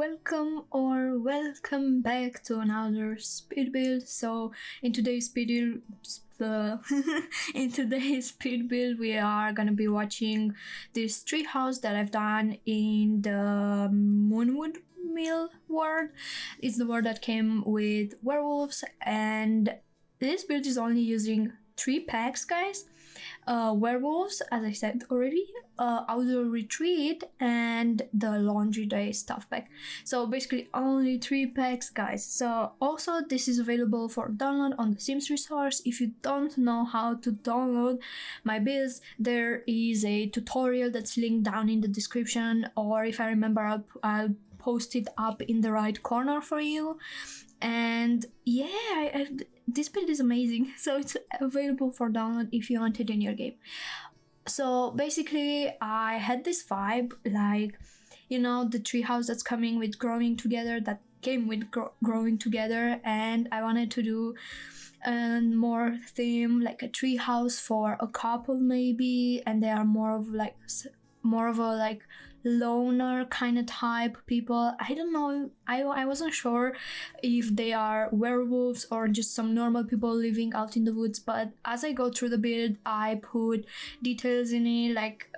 welcome back to another speed build. So in today's speed build we are gonna be watching this treehouse that I've done in the Moonwood Mill world. It's the world that came with Werewolves, and this build is only using 3 packs, guys. Werewolves, as I said already, Outdoor Retreat, and the Laundry Day stuff pack. So basically only 3 packs, guys. So also this is available for download on the Sims resource. If you don't know how to download my builds, there is a tutorial that's linked down in the description, or if I remember, I'll post it up in the right corner for you. And yeah, this build is amazing, so it's available for download if you want it in your game. So basically I had this vibe, like, you know, the treehouse that's coming with growing together, that came with growing together, and I wanted to do a more theme, like a treehouse for a couple maybe, and they are more of a loner kind of type people. I don't know, I wasn't sure if they are werewolves or just some normal people living out in the woods, but as I go through the build I put details in it, like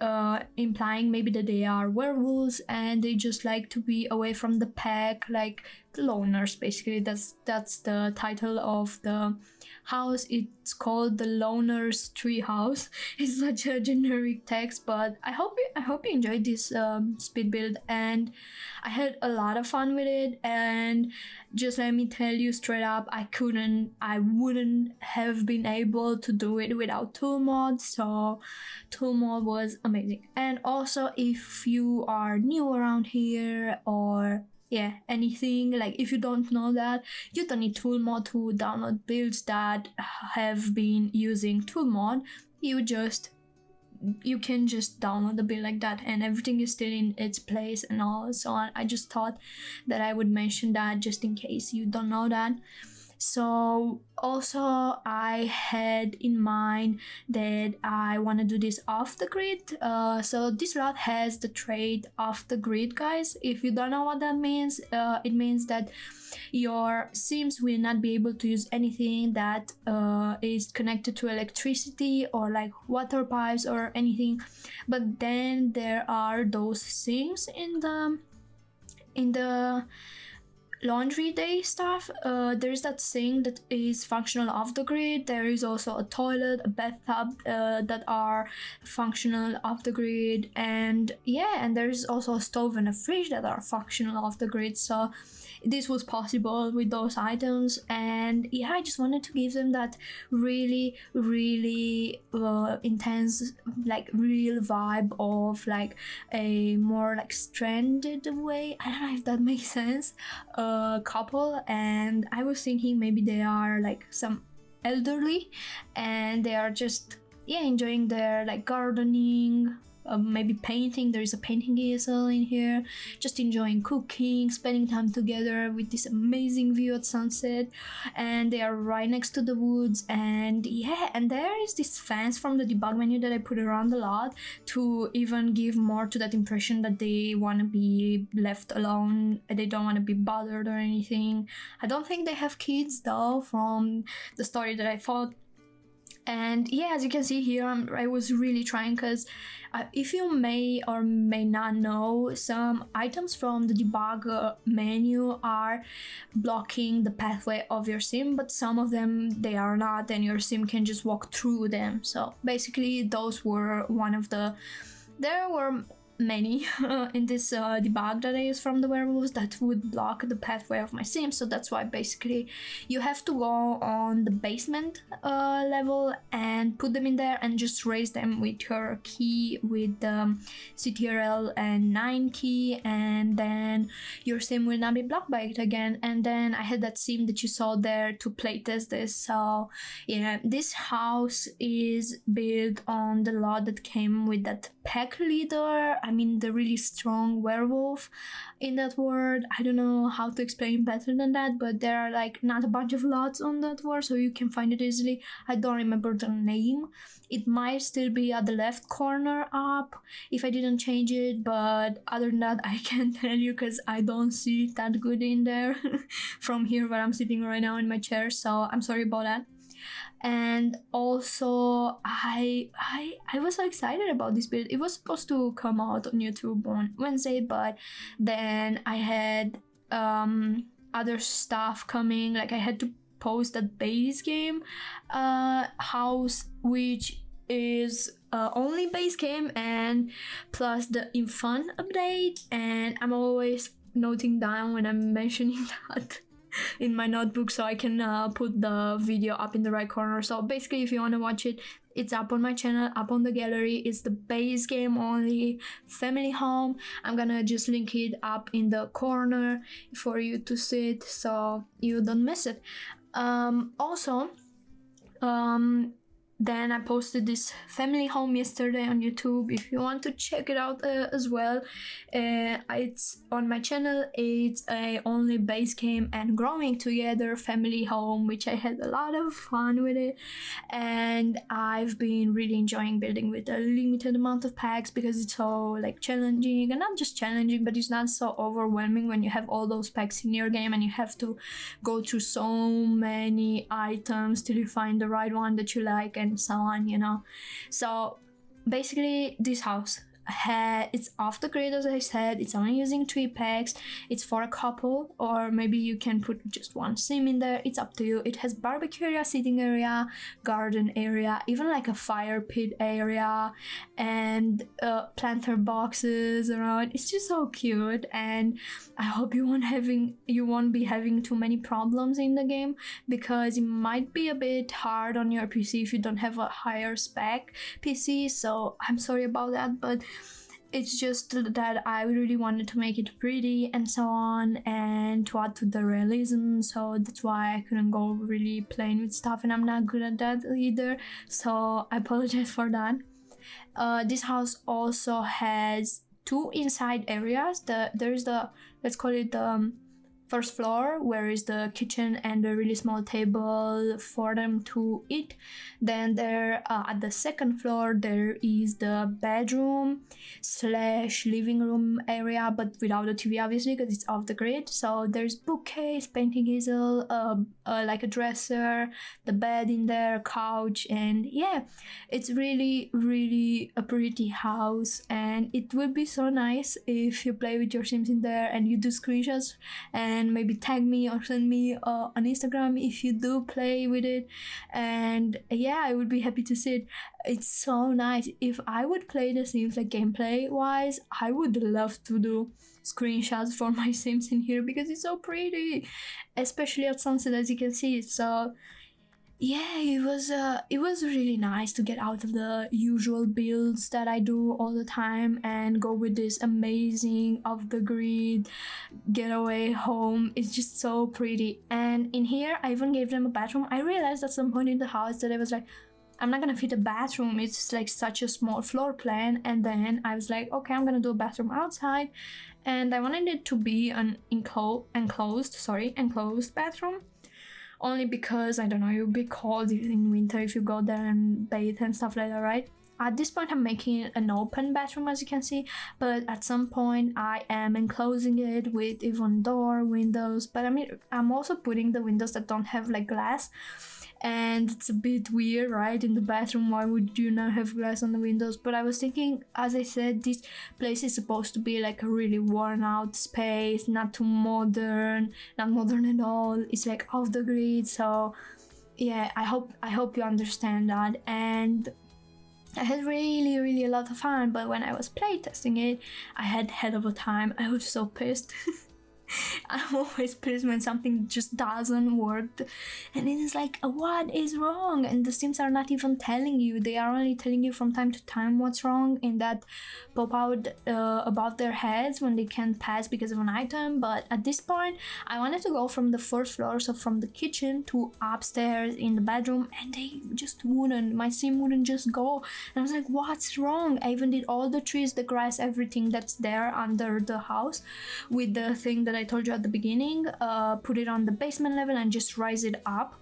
implying maybe that they are werewolves and they just like to be away from the pack, like loners basically. That's the title of the house. It's called the Loners Treehouse. It's such a generic text, but I hope you enjoyed this speed build, and I had a lot of fun with it. And just let me tell you straight up, I wouldn't have been able to do it without tool mod. So tool mod was amazing. And also, if you are new around here, or yeah, anything, like if you don't know that, you don't need tool mod to download builds that have been using tool mod. You can just download the build like that, and everything is still in its place and all. So I just thought that I would mention that just in case you don't know that. So also I had in mind that I want to do this off the grid. So this route has the trait off the grid, guys. If you don't know what that means, it means that your Sims will not be able to use anything that is connected to electricity or like water pipes or anything. But then there are those things in the Laundry Day stuff. There's that thing that is functional off the grid. There is also a toilet, a bathtub that are functional off the grid, and yeah, and there is also a stove and a fridge that are functional off the grid. So this was possible with those items, and yeah, I just wanted to give them that really intense, like real vibe of like a more like stranded way. I don't know if that makes sense. Couple, and I was thinking maybe they are like some elderly and they are just enjoying their like gardening, maybe painting. There is a painting easel in here, just enjoying cooking, spending time together with this amazing view at sunset, and they are right next to the woods. And yeah, and there is this fence from the debug menu that I put around a lot to even give more to that impression that they want to be left alone, they don't want to be bothered or anything. I don't think they have kids though, from the story that I thought. And yeah, as you can see here, I was really trying, because if you may or may not know, some items from the debug menu are blocking the pathway of your sim, but some of them they are not, and your sim can just walk through them. So basically those were one of the, there were many in this debug that I use from the werewolves that would block the pathway of my sim. So that's why basically you have to go on the basement level and put them in there and just raise them with your key, with the CTRL and 9 key, and then your sim will not be blocked by it again. And then I had that sim that you saw there to playtest this. So yeah, this house is built on the lot that came with that pack leader. I mean the really strong werewolf in that word. I don't know how to explain better than that, but there are like not a bunch of lots on that word, so you can find it easily. I don't remember the name. It might still be at the left corner up if I didn't change it, but other than that I can't tell you because I don't see it that good in there from here where I'm sitting right now in my chair, so I'm sorry about that. And also I was so excited about this build. It was supposed to come out on YouTube on Wednesday, but then I had other stuff coming, like I had to post that base game house, which is only base game and plus the infant update, and I'm always noting down when I'm mentioning that in my notebook so I can put the video up in the right corner. So basically if you want to watch it, it's up on my channel, up on the gallery. It's the base game only, family home. I'm gonna just link it up in the corner for you to see it so you don't miss it. Then I posted this family home yesterday on YouTube. If you want to check it out as well, it's on my channel. It's a only base game and growing together family home, which I had a lot of fun with it, and I've been really enjoying building with a limited amount of packs because it's so like challenging, and not just challenging, but it's not so overwhelming when you have all those packs in your game and you have to go through so many items till you find the right one that you like and so on, you know. So basically this house it's off the grid, as I said. It's only using 3 packs. It's for a couple, or maybe you can put just one sim in there. It's up to you. It has barbecue area, sitting area, garden area, even like a fire pit area, and planter boxes around. It's just so cute, and I hope you won't be having too many problems in the game, because it might be a bit hard on your PC if you don't have a higher spec PC. So I'm sorry about that, but it's just that I really wanted to make it pretty and so on, and to add to the realism, so that's why I couldn't go really playing with stuff, and I'm not good at that either, so I apologize for that. This house also has 2 inside areas. There's the, let's call it the first floor, where is the kitchen and a really small table for them to eat. Then there at the second floor there is the bedroom / living room area, but without the TV obviously because it's off the grid. So there's bookcase, painting easel, like a dresser, the bed in there, couch, and yeah, it's really a pretty house, and it would be so nice if you play with your Sims in there and you do screenshots and maybe tag me or send me on Instagram if you do play with it. And yeah, I would be happy to see it. It's so nice. If I would play the Sims like gameplay wise, I would love to do screenshots for my Sims in here because it's so pretty, especially at sunset, as you can see. So yeah, it was really nice to get out of the usual builds that I do all the time and go with this amazing off the grid getaway home. It's just so pretty. And in here I even gave them a bathroom. I realized at some point in the house that I was like, I'm not gonna fit a bathroom, it's like such a small floor plan. And then I was like, okay, I'm gonna do a bathroom outside, and I wanted it to be an enclosed bathroom, only because, I don't know, it would be cold in winter if you go there and bathe and stuff like that, right? At this point I'm making it an open bathroom, as you can see, but at some point I am enclosing it with even door, windows. But I mean, I'm also putting the windows that don't have like glass, and it's a bit weird, right? In the bathroom, why would you not have glass on the windows? But I was thinking, as I said, this place is supposed to be like a really worn out space, not too modern, not modern at all. It's like off the grid. So yeah, I hope you understand that. And I had really a lot of fun, but when I was playtesting it, I had hell of a time. I was so pissed. I'm always pissed when something just doesn't work, and it is like, what is wrong? And the Sims are not even telling you, they are only telling you from time to time what's wrong, and that pop out above their heads when they can't pass because of an item. But at this point I wanted to go from the first floor, so from the kitchen to upstairs in the bedroom, and they just wouldn't. My Sim wouldn't just go, and I was like, what's wrong? I even did all the trees, the grass, everything that's there under the house with the thing that I told you at the beginning, put it on the basement level and just rise it up,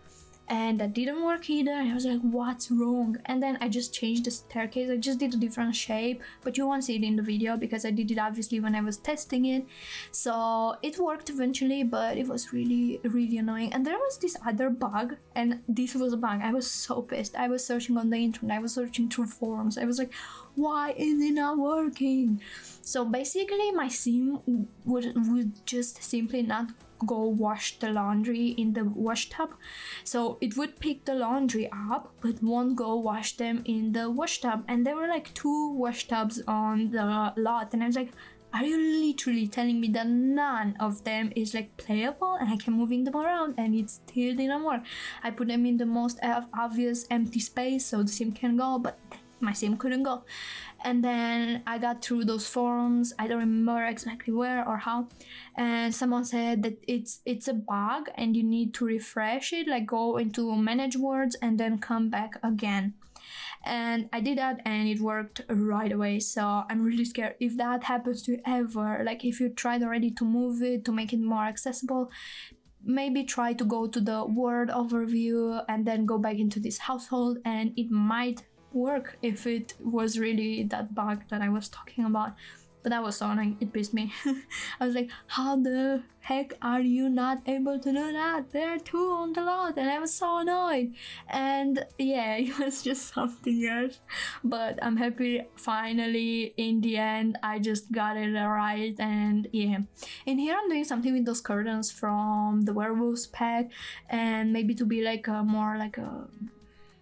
and that didn't work either. I was like, what's wrong? And then I just changed the staircase. I just did a different shape, but you won't see it in the video because I did it obviously when I was testing it. So it worked eventually, but it was really annoying. And there was this other bug, and this was a bug. I was so pissed. I was searching on the internet, I was searching through forums. I was like, why is it not working? So basically my Sim would just simply not go wash the laundry in the wash tub. So it would pick the laundry up but won't go wash them in the wash tub. And there were like 2 wash tubs on the lot, and I was like, are you literally telling me that none of them is like playable and I can moving them around? And it still didn't work. I put them in the most obvious empty space so the Sim can go, but my Sim couldn't go. And then I got through those forums, I don't remember exactly where or how, and someone said that it's a bug and you need to refresh it, like go into manage words and then come back again. And I did that and it worked right away. So I'm really scared if that happens to you ever, like if you tried already to move it to make it more accessible, maybe try to go to the word overview and then go back into this household, and it might work if it was really that bug that I was talking about. But that was so annoying, it pissed me. I was like, how the heck are you not able to do that? There are 2 on the lot, and I was so annoyed. And yeah, it was just something else. But I'm happy finally in the end I just got it right. And yeah, in here I'm doing something with those curtains from the Werewolves pack, and maybe to be like a more like a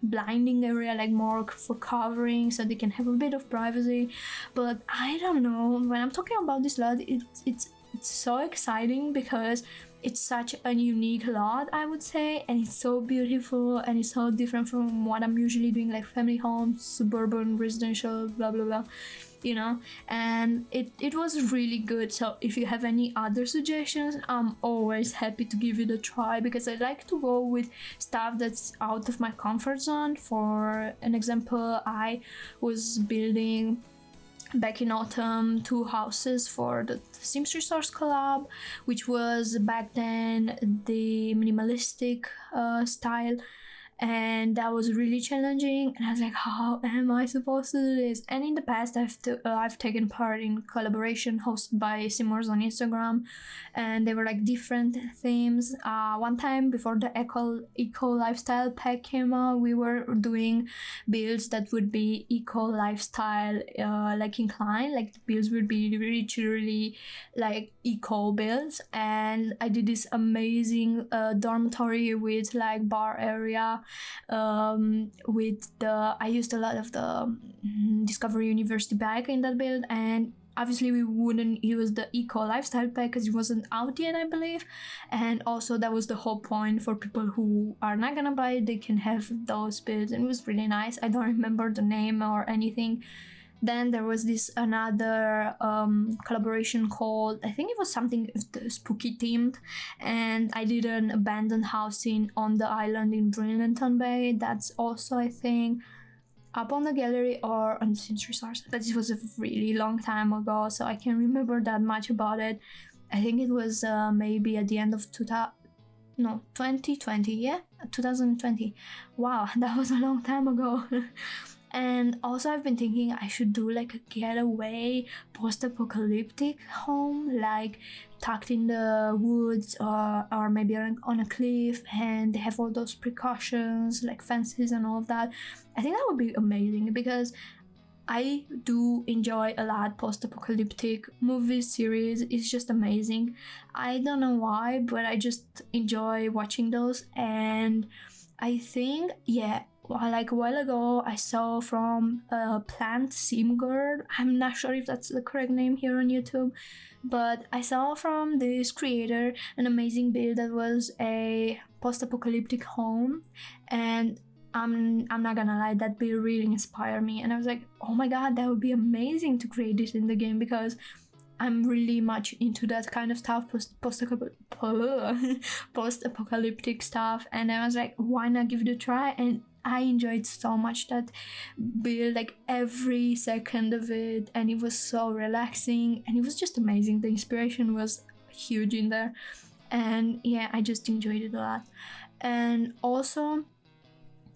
blinding area, like more for covering so they can have a bit of privacy. But I don't know, when I'm talking about this lot, it's so exciting because it's such a unique lot, I would say, and it's so beautiful and it's so different from what I'm usually doing, like family homes, suburban, residential, blah blah blah, you know. And it was really good. So if you have any other suggestions, I'm always happy to give it a try, because I like to go with stuff that's out of my comfort zone. For an example, I was building back in autumn 2 houses for the Sims Resource collab, which was back then the minimalistic style, and that was really challenging. And I was like, how am I supposed to do this? And in the past I've taken part in collaboration hosted by Simmers on Instagram, and they were like different themes. One time before the eco lifestyle pack came out, we were doing builds that would be eco lifestyle like inclined, like the builds would be literally like eco builds. And I did this amazing dormitory with like bar area, with I used a lot of the Discovery University bag in that build. And obviously we wouldn't use the eco lifestyle pack because it wasn't out yet, I believe. And also that was the whole point, for people who are not gonna buy it, they can have those builds, and it was really nice. I don't remember the name or anything. Then there was this another collaboration called, I think it was something spooky themed, and I did an abandoned house on the island in Brillianton Bay. That's also, I think, up on the gallery or on Sims Resource. But this was a really long time ago, so I can't remember that much about it. I think it was maybe at the end of 2020, yeah? 2020. Wow, that was a long time ago. And also I've been thinking I should do like a getaway post-apocalyptic home, like tucked in the woods or maybe on a cliff, and they have all those precautions like fences and all of that. I think that would be amazing, because I do enjoy a lot post-apocalyptic movies, series. It's just amazing. I don't know why, but I just enjoy watching those. And I think, yeah, like a while ago I saw from Plant Simgirl. I'm not sure if that's the correct name here on YouTube, but I saw from this creator an amazing build that was a post-apocalyptic home, and I'm not gonna lie, that build really inspired me, and I was like, oh my god, that would be amazing to create this in the game, because I'm really much into that kind of stuff, post-apocalyptic stuff, and I was like, why not give it a try? And I enjoyed so much that build, like every second of it, and it was so relaxing, and it was just amazing. The inspiration was huge in there, and yeah, I just enjoyed it a lot. And also,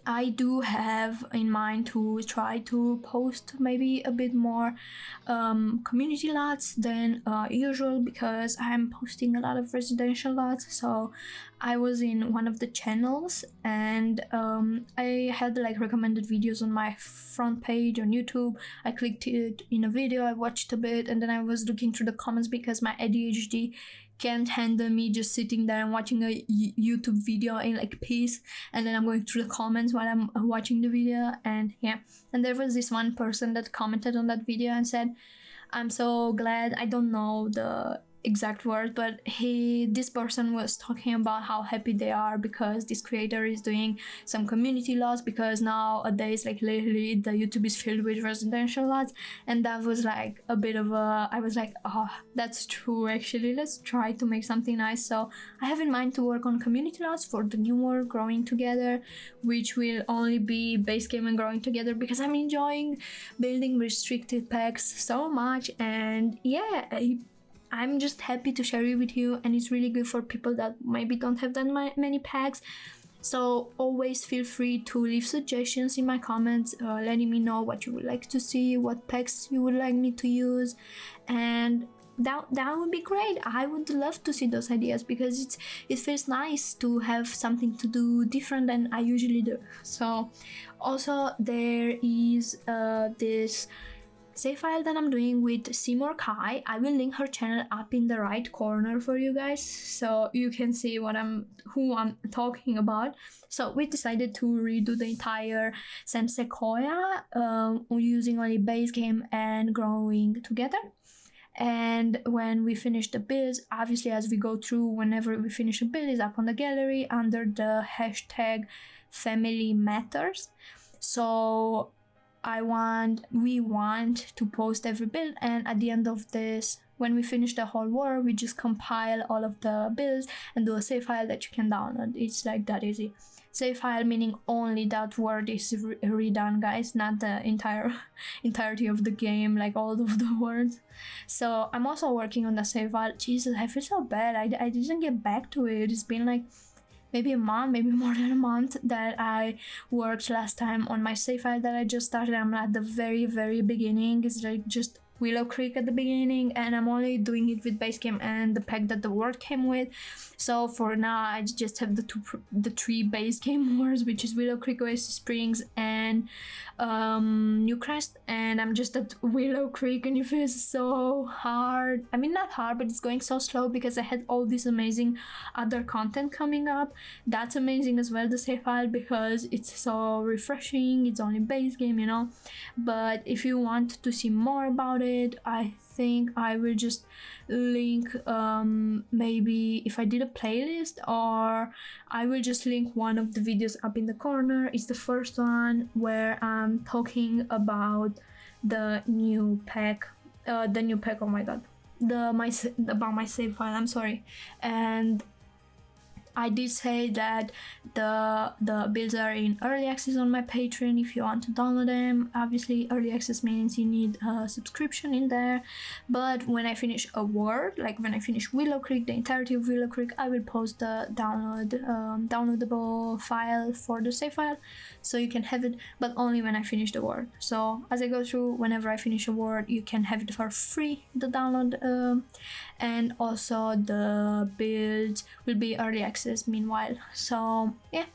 I do have in mind to try to post maybe a bit more community lots than usual, because I'm posting a lot of residential lots. So I was in one of the channels, and I had like recommended videos on my front page on YouTube. I clicked it in a video, I watched a bit, and then I was looking through the comments because my ADHD can't handle me just sitting there and watching a YouTube video in like peace, and then I'm going through the comments while I'm watching the video. And yeah, and there was this one person that commented on that video and said, I'm so glad, I don't know the exact word, but this person was talking about how happy they are because this creator is doing some community lots, because nowadays, like lately, the YouTube is filled with residential lots. And that was like a bit of a, I was like, oh, that's true, actually, let's try to make something nice. So I have in mind to work on community lots for the newer Growing Together, which will only be base game and Growing Together, because I'm enjoying building restricted packs so much. And yeah, I'm just happy to share it with you, and it's really good for people that maybe don't have that many packs. So always feel free to leave suggestions in my comments, letting me know what you would like to see, what packs you would like me to use, and that would be great. I would love to see those ideas, because it feels nice to have something to do different than I usually do. So also there is this save file that I'm doing with Seymour Kai. I will link her channel up in the right corner for you guys, so you can see who I'm talking about. So we decided to redo the entire Sam Sequoia using only base game and Growing Together. And when we finish the builds, obviously as we go through, whenever we finish a build, is up on the gallery under the hashtag Family Matters. So we want to post every build, and at the end of this, when we finish the whole war, we just compile all of the builds and do a save file that you can download. It's like that easy. Save file meaning only that word is redone, guys, not the entirety of the game, like all of the words. So I'm also working on the save file. Jesus, I feel so bad. I didn't get back to it. It's been like maybe a month, maybe more than a month that I worked last time on my save file that I just started. I'm at the very beginning. It's like just Willow Creek at the beginning, and I'm only doing it with base game and the pack that the word came with. So for now, I just have the three base game words, which is Willow Creek, Oasis Springs, and Newcrest, and I'm just at Willow Creek, and it feels so hard. I mean, not hard, but it's going so slow because I had all this amazing other content coming up. That's amazing as well, the save file, because it's so refreshing. It's only base game, you know. But if you want to see more about it, I think I will just link maybe if I did a playlist, or I will just link one of the videos up in the corner. It's the first one where I'm talking about the new pack, oh my god, about my save file, I'm sorry. And I did say that the builds are in early access on my Patreon if you want to download them. Obviously, early access means you need a subscription in there. But when I finish a word, like when I finish Willow Creek, the entirety of Willow Creek, I will post the downloadable file for the save file, so you can have it, but only when I finish the word. So as I go through, whenever I finish a word, you can have it for free, the download, and also the builds will be early access meanwhile. So yeah,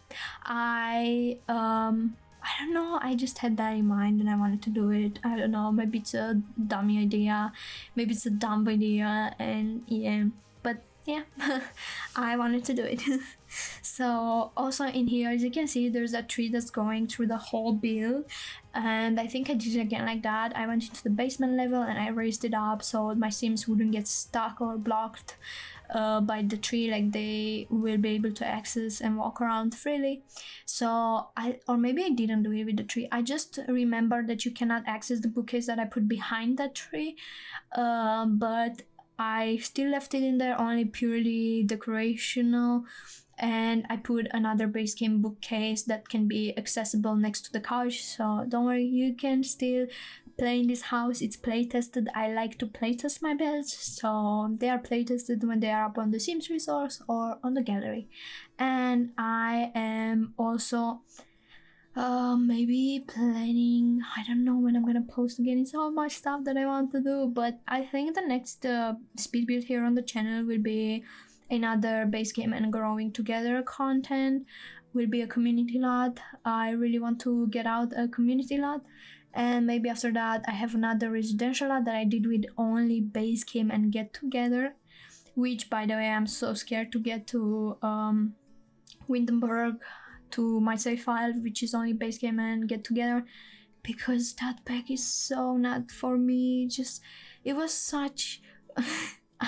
I don't know, I just had that in mind and I wanted to do it. I don't know, maybe it's a dummy idea, maybe it's a dumb idea, and yeah, but yeah, I wanted to do it. So also in here, as you can see, there's a tree that's going through the whole build, and I think I did it again like that. I went into the basement level and I raised it up so my sims wouldn't get stuck or blocked by the tree, like they will be able to access and walk around freely. So or maybe I didn't do it with the tree. I just remember that you cannot access the bookcase that I put behind that tree, but I still left it in there only purely decorational, and I put another base game bookcase that can be accessible next to the couch. So don't worry, you can still play in this house. It's play tested. I like to play test my builds, so they are play tested when they are up on the Sims resource or on the gallery. And I am also maybe planning, I don't know when I'm gonna post again. It's so much stuff that I want to do, but I think the next speed build here on the channel will be another base game and growing together content, will be a community lot. I really want to get out a community lot, and maybe after that I have another residential lot that I did with only base game and get together, which by the way I'm so scared to get to Windenburg to my save file, which is only base game and get together, because that pack is so not for me. Just it was such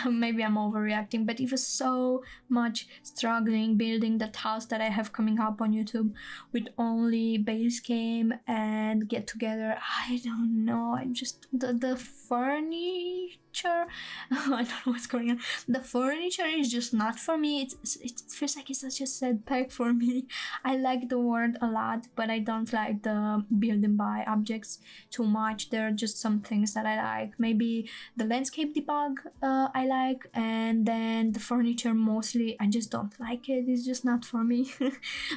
maybe I'm overreacting, but it was so much struggling building that house that I have coming up on YouTube with only base game and get together. I don't know, I just the furniture I don't know what's going on. The furniture is just not for me. It feels like it's such a sad pack for me. I like the word a lot, but I don't like the building by objects too much. There are just some things that I like. Maybe the landscape debug I like, and then the furniture mostly I just don't like it. It's just not for me.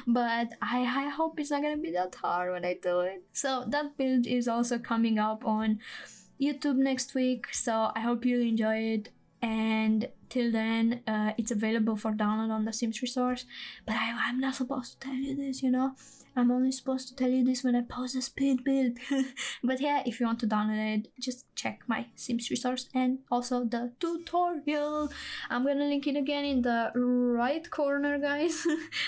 But I hope it's not gonna be that hard when I do it. So that build is also coming up on YouTube next week, so I hope you enjoy it. And till then, it's available for download on the Sims resource. But I'm not supposed to tell you this, you know. I'm only supposed to tell you this when I post a speed build. But yeah, if you want to download it, just check my Sims resource and also the tutorial. I'm gonna link it again in the right corner, guys,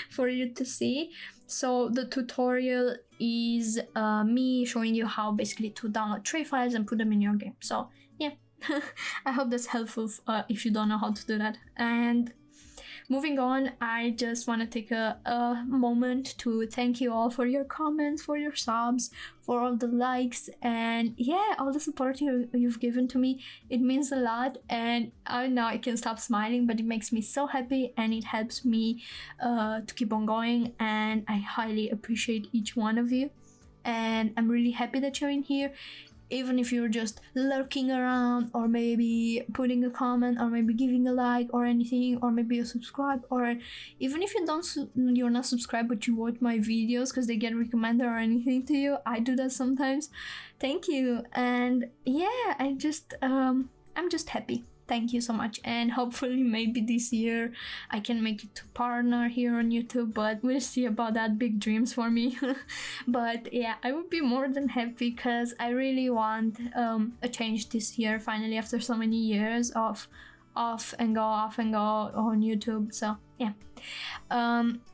for you to see. So the tutorial is me showing you how basically to download tree files and put them in your game. So yeah, I hope that's helpful if you don't know how to do that. And moving on, I just want to take a moment to thank you all for your comments, for your subs, for all the likes, and yeah, all the support you've given to me. It means a lot, and I know I can stop smiling, but it makes me so happy and it helps me to keep on going, and I highly appreciate each one of you. And I'm really happy that you're in here. Even if you're just lurking around, or maybe putting a comment, or maybe giving a like or anything, or maybe you subscribe, or even if you're not subscribed but you watch my videos because they get recommended or anything to you, I do that sometimes. Thank you. And yeah, I'm just happy. Thank you so much, and hopefully maybe this year I can make it to partner here on YouTube, but we'll see about that. Big dreams for me. But yeah, I would be more than happy because I really want a change this year finally, after so many years of off and go on YouTube. So yeah,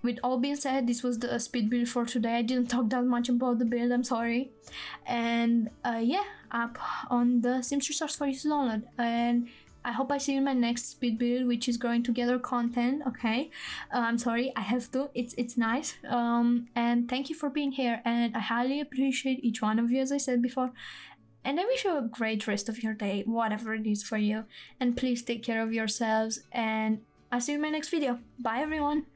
with all being said, this was the speed build for today. I didn't talk that much about the build, I'm sorry. And yeah, up on the Sims resource for you to download. And I hope I see you in my next speed build, which is growing together content. Okay, I'm sorry, I have to. It's nice. And thank you for being here, and I highly appreciate each one of you, as I said before. And I wish you a great rest of your day, whatever it is for you. And please take care of yourselves, and I'll see you in my next video. Bye, everyone.